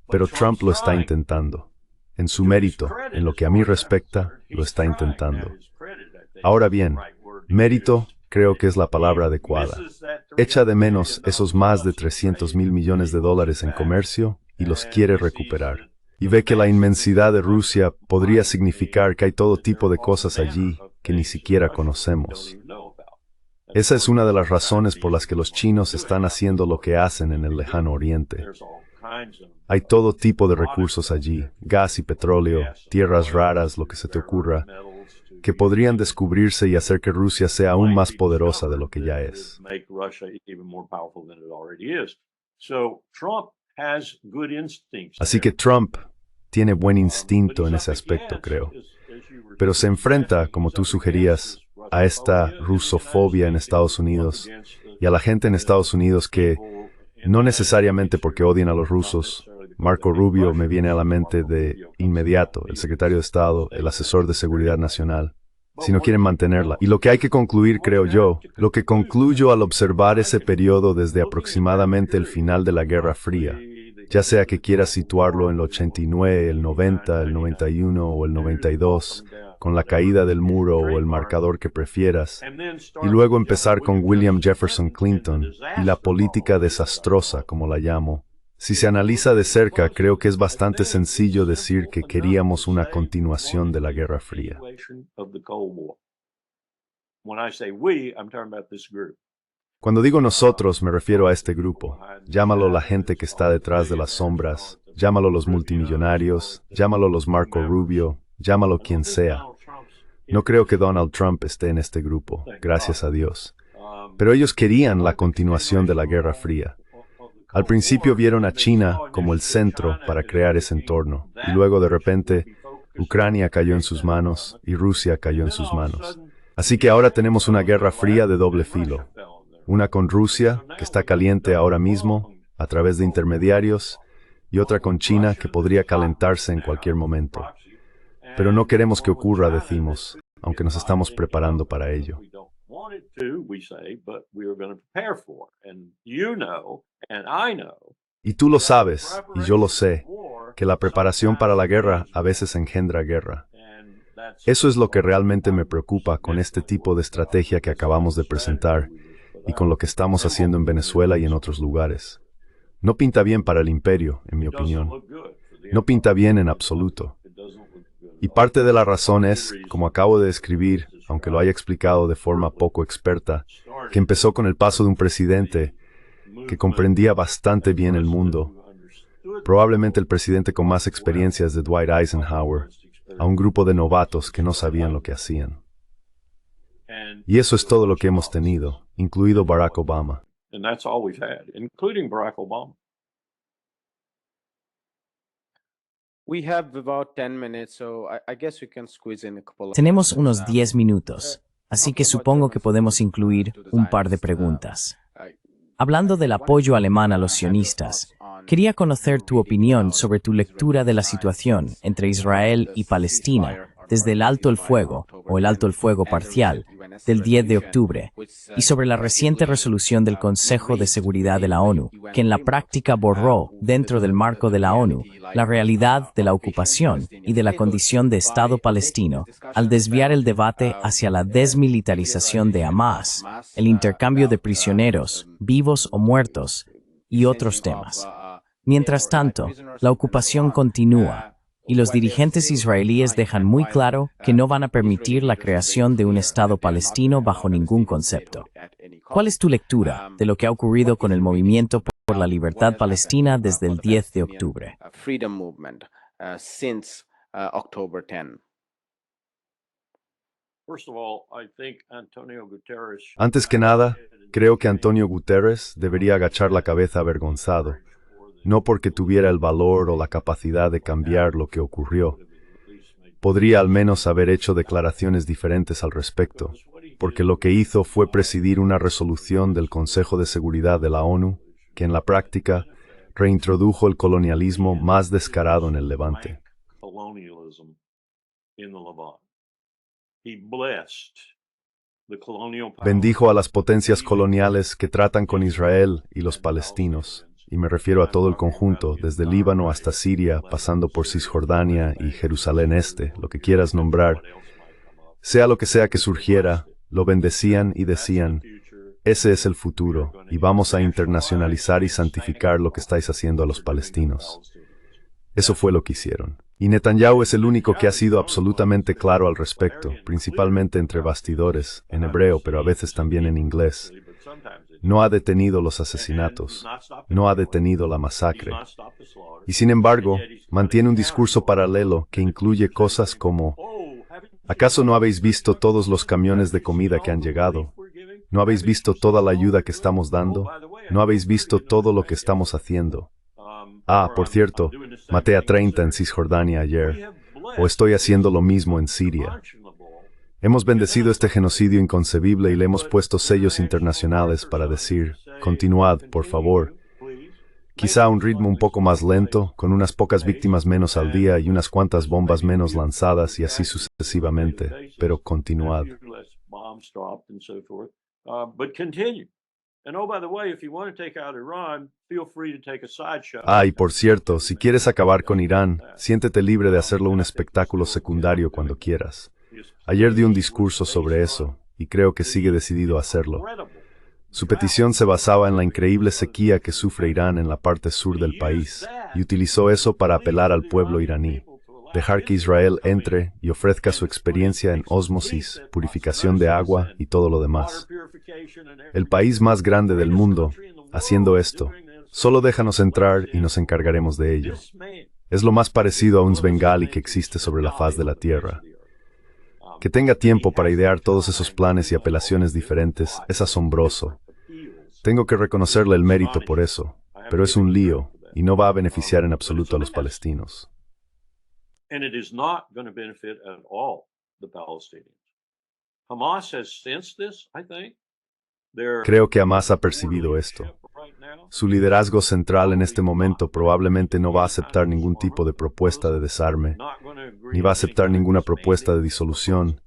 Pero Trump lo está intentando. En su mérito, en lo que a mí respecta, lo está intentando. Ahora bien, mérito creo que es la palabra adecuada. Echa de menos esos más de $300 mil millones en comercio y los quiere recuperar. Y ve que la inmensidad de Rusia podría significar que hay todo tipo de cosas allí que ni siquiera conocemos. Esa es una de las razones por las que los chinos están haciendo lo que hacen en el lejano oriente. Hay todo tipo de recursos allí, gas y petróleo, tierras raras, lo que se te ocurra, que podrían descubrirse y hacer que Rusia sea aún más poderosa de lo que ya es. Así que Trump tiene buen instinto en ese aspecto, creo. Pero se enfrenta, como tú sugerías, a esta rusofobia en Estados Unidos y a la gente en Estados Unidos que, no necesariamente porque odian a los rusos, Marco Rubio me viene a la mente de inmediato, el secretario de Estado, el asesor de Seguridad Nacional, si no quieren mantenerla. Y lo que hay que concluir, creo yo, lo que concluyo al observar ese periodo desde aproximadamente el final de la Guerra Fría, ya sea que quieras situarlo en el 89, el 90, el 91 o el 92, con la caída del muro o el marcador que prefieras, y luego empezar con William Jefferson Clinton y la política desastrosa, como la llamo. Si se analiza de cerca, creo que es bastante sencillo decir que queríamos una continuación de la Guerra Fría. Cuando digo nosotros, me refiero a este grupo. Llámalo la gente que está detrás de las sombras, llámalo los multimillonarios, llámalo los Marco Rubio, llámalo quien sea. No creo que Donald Trump esté en este grupo, gracias a Dios. Pero ellos querían la continuación de la Guerra Fría. Al principio vieron a China como el centro para crear ese entorno, y luego de repente Ucrania cayó en sus manos y Rusia cayó en sus manos. Así que ahora tenemos una guerra fría de doble filo. Una con Rusia, que está caliente ahora mismo, a través de intermediarios, y otra con China, que podría calentarse en cualquier momento. Pero no queremos que ocurra, decimos, aunque nos estamos preparando para ello. Y tú lo sabes, y yo lo sé, que la preparación para la guerra a veces engendra guerra. Eso es lo que realmente me preocupa con este tipo de estrategia que acabamos de presentar y con lo que estamos haciendo en Venezuela y en otros lugares. No pinta bien para el imperio, en mi opinión. No pinta bien en absoluto. Y parte de la razón es, como acabo de describir, aunque lo haya explicado de forma poco experta, que empezó con el paso de un presidente que comprendía bastante bien el mundo, probablemente el presidente con más experiencias de Dwight Eisenhower, a un grupo de novatos que no sabían lo que hacían. Y eso es todo lo que hemos tenido, incluido Barack Obama. Tenemos unos 10 minutos, así que supongo que podemos incluir un par de preguntas. Hablando del apoyo alemán a los sionistas, quería conocer tu opinión sobre tu lectura de la situación entre Israel y Palestina desde el alto el fuego, o el alto el fuego parcial, del 10 de octubre, y sobre la reciente resolución del Consejo de Seguridad de la ONU, que en la práctica borró, dentro del marco de la ONU, la realidad de la ocupación y de la condición de Estado palestino, al desviar el debate hacia la desmilitarización de Hamas, el intercambio de prisioneros, vivos o muertos, y otros temas. Mientras tanto, la ocupación continúa, y los dirigentes israelíes dejan muy claro que no van a permitir la creación de un Estado palestino bajo ningún concepto. ¿Cuál es tu lectura de lo que ha ocurrido con el movimiento por la libertad palestina desde el 10 de octubre? Antes que nada, creo que Antonio Guterres debería agachar la cabeza avergonzado, no porque tuviera el valor o la capacidad de cambiar lo que ocurrió. Podría al menos haber hecho declaraciones diferentes al respecto, porque lo que hizo fue presidir una resolución del Consejo de Seguridad de la ONU, que en la práctica reintrodujo el colonialismo más descarado en el Levante. Bendijo a las potencias coloniales que tratan con Israel y los palestinos, y me refiero a todo el conjunto, desde Líbano hasta Siria, pasando por Cisjordania y Jerusalén Este, lo que quieras nombrar. Sea lo que sea que surgiera, lo bendecían y decían, ese es el futuro, y vamos a internacionalizar y santificar lo que estáis haciendo a los palestinos. Eso fue lo que hicieron. Y Netanyahu es el único que ha sido absolutamente claro al respecto, principalmente entre bastidores, en hebreo, pero a veces también en inglés. No ha detenido los asesinatos, no ha detenido la masacre. Y sin embargo, mantiene un discurso paralelo que incluye cosas como: ¿acaso no habéis visto todos los camiones de comida que han llegado? ¿No habéis visto toda la ayuda que estamos dando? ¿No habéis visto todo lo que estamos haciendo? Por cierto, maté a 30 en Cisjordania ayer, o estoy haciendo lo mismo en Siria. Hemos bendecido este genocidio inconcebible y le hemos puesto sellos internacionales para decir: continuad, por favor. Quizá a un ritmo un poco más lento, con unas pocas víctimas menos al día y unas cuantas bombas menos lanzadas y así sucesivamente, pero continuad. Y por cierto, si quieres acabar con Irán, siéntete libre de hacerlo un espectáculo secundario cuando quieras. Ayer di un discurso sobre eso, y creo que sigue decidido a hacerlo. Su petición se basaba en la increíble sequía que sufre Irán en la parte sur del país, y utilizó eso para apelar al pueblo iraní. Dejar que Israel entre y ofrezca su experiencia en ósmosis, purificación de agua y todo lo demás. El país más grande del mundo, haciendo esto, solo déjanos entrar y nos encargaremos de ello. Es lo más parecido a un Svengali que existe sobre la faz de la tierra. Que tenga tiempo para idear todos esos planes y apelaciones diferentes es asombroso. Tengo que reconocerle el mérito por eso, pero es un lío y no va a beneficiar en absoluto a los palestinos. And it is not going to benefit at all the Palestinians. Hamas has sensed this, I think. Creo que Hamas ha percibido esto. Su liderazgo central en este momento probablemente no va a aceptar ningún tipo de propuesta de desarme, ni va a aceptar ninguna propuesta de disolución,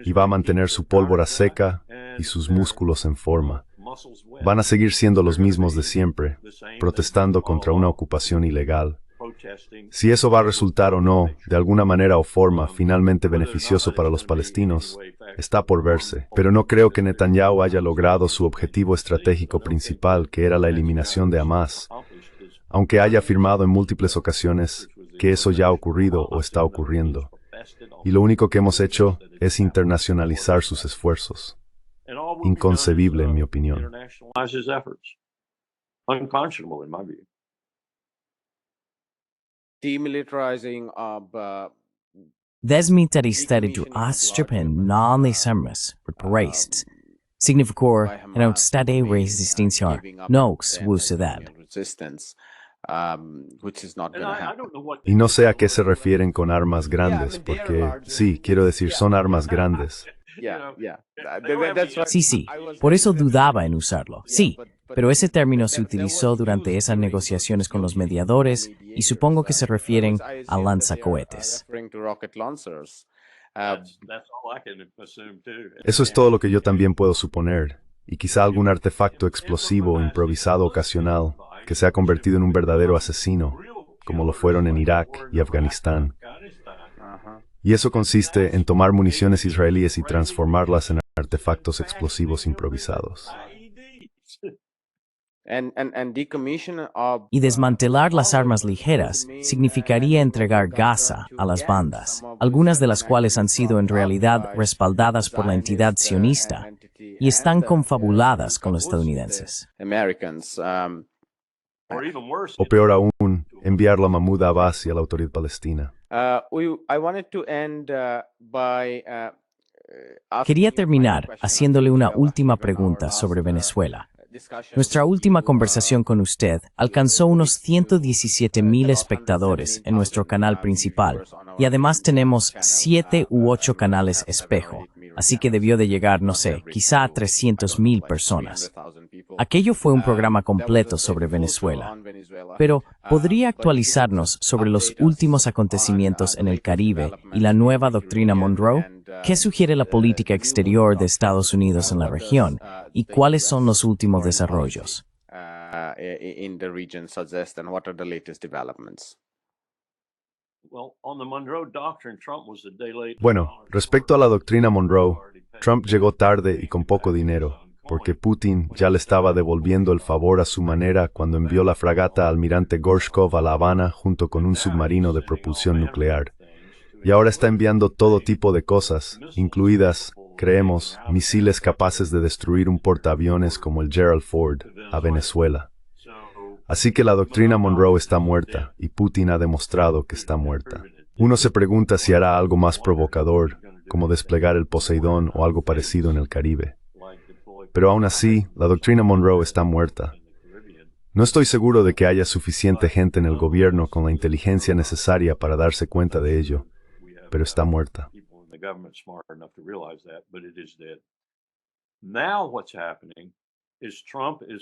y va a mantener su pólvora seca y sus músculos en forma. Van a seguir siendo los mismos de siempre, protestando contra una ocupación ilegal. Si eso va a resultar o no, de alguna manera o forma, finalmente beneficioso para los palestinos, está por verse. Pero no creo que Netanyahu haya logrado su objetivo estratégico principal, que era la eliminación de Hamas, aunque haya afirmado en múltiples ocasiones que eso ya ha ocurrido o está ocurriendo. Y lo único que hemos hecho es internacionalizar sus esfuerzos. Inconcebible, en mi opinión. Demilitarizing Desmilitariseringen du Östeuropa non-lesammas repressed significor en outstade resistencia nox vucidad. which is not going to happen. Y no sé a qué se refieren con armas grandes, porque, sí, quiero decir, son armas grandes. That's right. Sí, por eso dudaba en usarlo. Sí, pero ese término se utilizó durante esas negociaciones con los mediadores y supongo que se refieren a lanzacohetes. Eso es todo lo que yo también puedo suponer, y quizá algún artefacto explosivo improvisado ocasional que se ha convertido en un verdadero asesino, como lo fueron en Irak y Afganistán. Y eso consiste en tomar municiones israelíes y transformarlas en artefactos explosivos improvisados. Y desmantelar las armas ligeras significaría entregar Gaza a las bandas, algunas de las cuales han sido en realidad respaldadas por la entidad sionista y están confabuladas con los estadounidenses. O peor aún, enviarlo a Mahmoud Abbas y a la autoridad palestina. Quería terminar haciéndole una última pregunta sobre Venezuela. Nuestra última conversación con usted alcanzó unos 117,000 espectadores en nuestro canal principal y además tenemos 7 u 8 canales espejo, así que debió de llegar, no sé, quizá a 300,000 personas. Aquello fue un programa completo sobre Venezuela, pero ¿podría actualizarnos sobre los últimos acontecimientos en el Caribe y la nueva doctrina Monroe? ¿Qué sugiere la política exterior de Estados Unidos en la región y cuáles son los últimos desarrollos? Bueno, respecto a la doctrina Monroe, Trump llegó tarde y con poco dinero, porque Putin ya le estaba devolviendo el favor a su manera cuando envió la fragata Almirante Gorshkov a La Habana junto con un submarino de propulsión nuclear. Y ahora está enviando todo tipo de cosas, incluidas, creemos, misiles capaces de destruir un portaaviones como el Gerald Ford, a Venezuela. Así que la doctrina Monroe está muerta, y Putin ha demostrado que está muerta. Uno se pregunta si hará algo más provocador, como desplegar el Poseidón o algo parecido en el Caribe. Pero aún así, la doctrina Monroe está muerta. No estoy seguro de que haya suficiente gente en el gobierno con la inteligencia necesaria para darse cuenta de ello, pero está muerta.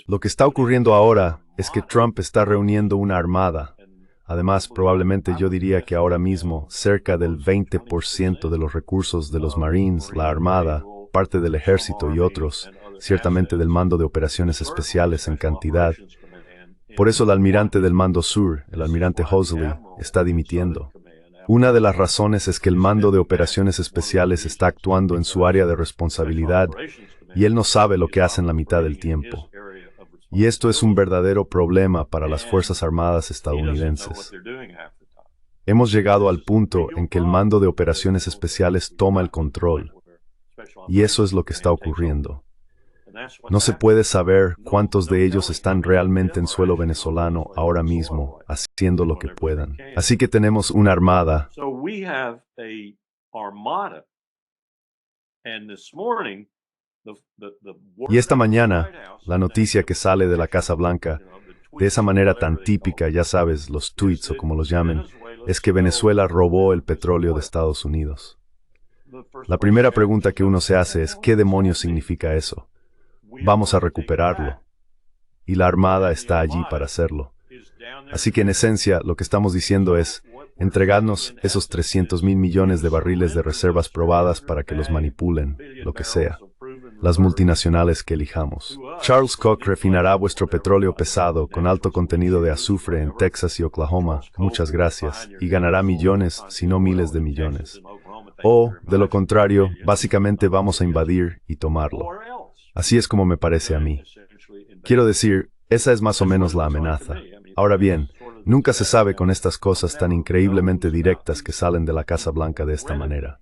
Lo que está ocurriendo ahora es que Trump está reuniendo una armada. Además, probablemente yo diría que ahora mismo cerca del 20% de los recursos de los Marines, la Armada, parte del Ejército y otros, ciertamente del Mando de Operaciones Especiales en cantidad. Por eso el almirante del Mando Sur, el almirante Hoseley, está dimitiendo. Una de las razones es que el Mando de Operaciones Especiales está actuando en su área de responsabilidad y él no sabe lo que hace en la mitad del tiempo. Y esto es un verdadero problema para las Fuerzas Armadas estadounidenses. Hemos llegado al punto en que el Mando de Operaciones Especiales toma el control. Y eso es lo que está ocurriendo. No se puede saber cuántos de ellos están realmente en suelo venezolano ahora mismo, haciendo lo que puedan. Así que tenemos una armada. Y esta mañana, la noticia que sale de la Casa Blanca, de esa manera tan típica, ya sabes, los tweets o como los llamen, es que Venezuela robó el petróleo de Estados Unidos. La primera pregunta que uno se hace es, ¿qué demonios significa eso? Vamos a recuperarlo. Y la Armada está allí para hacerlo. Así que en esencia, lo que estamos diciendo es, entregadnos esos 300,000 millones de barriles de reservas probadas para que los manipulen, lo que sea. Las multinacionales que elijamos. Charles Koch refinará vuestro petróleo pesado con alto contenido de azufre en Texas y Oklahoma, muchas gracias, y ganará millones, si no miles de millones. O, de lo contrario, básicamente vamos a invadir y tomarlo. Así es como me parece a mí. Quiero decir, esa es más o menos la amenaza. Ahora bien, nunca se sabe con estas cosas tan increíblemente directas que salen de la Casa Blanca de esta manera.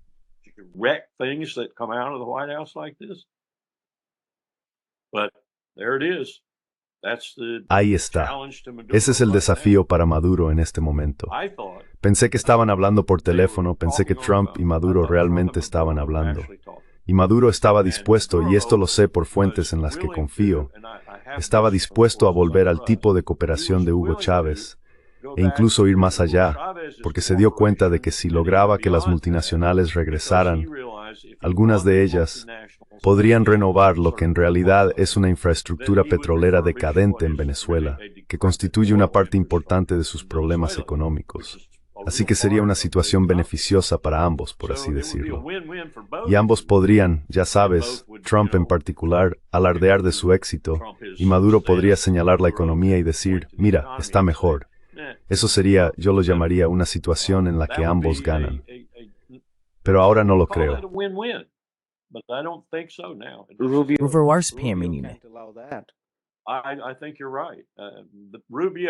Ahí está. Ese es el desafío para Maduro en este momento. Pensé que estaban hablando por teléfono, pensé que Trump y Maduro realmente estaban hablando. Y Maduro estaba dispuesto, y esto lo sé por fuentes en las que confío, estaba dispuesto a volver al tipo de cooperación de Hugo Chávez, e incluso ir más allá, porque se dio cuenta de que si lograba que las multinacionales regresaran, algunas de ellas podrían renovar lo que en realidad es una infraestructura petrolera decadente en Venezuela, que constituye una parte importante de sus problemas económicos. Así que sería una situación beneficiosa para ambos, por así decirlo. Y ambos podrían, ya sabes, Trump en particular, alardear de su éxito, y Maduro podría señalar la economía y decir, mira, está mejor. Eso sería, yo lo llamaría, una situación en la que ambos ganan. Pero ahora no lo creo. Ruvar's PMNime.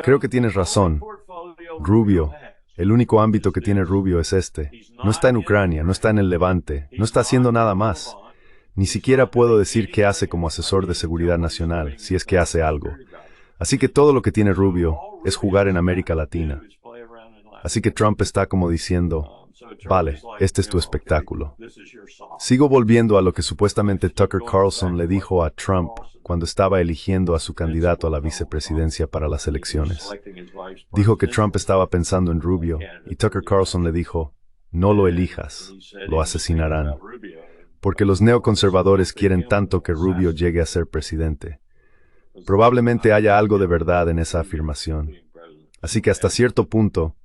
Creo que tienes razón. Rubio. El único ámbito que tiene Rubio es este. No está en Ucrania, no está en el Levante, no está haciendo nada más. Ni siquiera puedo decir qué hace como asesor de seguridad nacional, si es que hace algo. Así que todo lo que tiene Rubio es jugar en América Latina. Así que Trump está como diciendo, vale, este es tu espectáculo. Sigo volviendo a lo que supuestamente Tucker Carlson le dijo a Trump cuando estaba eligiendo a su candidato a la vicepresidencia para las elecciones. Dijo que Trump estaba pensando en Rubio, y Tucker Carlson le dijo, no lo elijas, lo asesinarán. Porque los neoconservadores quieren tanto que Rubio llegue a ser presidente. Probablemente haya algo de verdad en esa afirmación. Así que hasta cierto punto,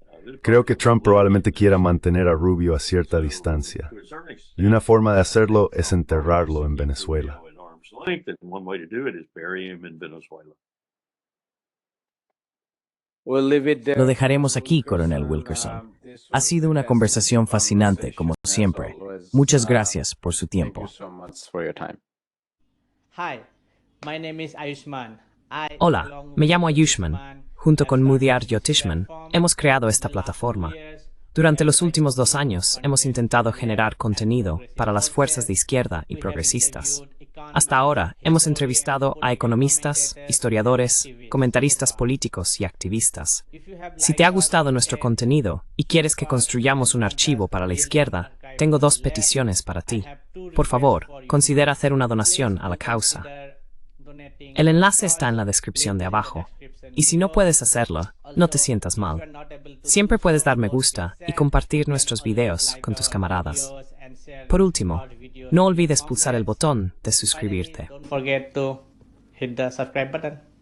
creo que Trump probablemente quiera mantener a Rubio a cierta distancia. Y una forma de hacerlo es enterrarlo en Venezuela. Lo dejaremos aquí, Coronel Wilkerson. Ha sido una conversación fascinante, como siempre. Muchas gracias por su tiempo. Thank you so much for your time. Hi, Hola, me llamo Ayushman. Junto con Mudiar Yotishman, hemos creado esta plataforma. Durante los últimos 2 años, hemos intentado generar contenido para las fuerzas de izquierda y progresistas. Hasta ahora, hemos entrevistado a economistas, historiadores, comentaristas políticos y activistas. Si te ha gustado nuestro contenido y quieres que construyamos un archivo para la izquierda, tengo 2 peticiones para ti. Por favor, considera hacer una donación a la causa. El enlace está en la descripción de abajo. Y si no puedes hacerlo, no te sientas mal. Siempre puedes dar me gusta y compartir nuestros videos con tus camaradas. Por último, no olvides pulsar el botón de suscribirte. Don't forget to hit the subscribe button.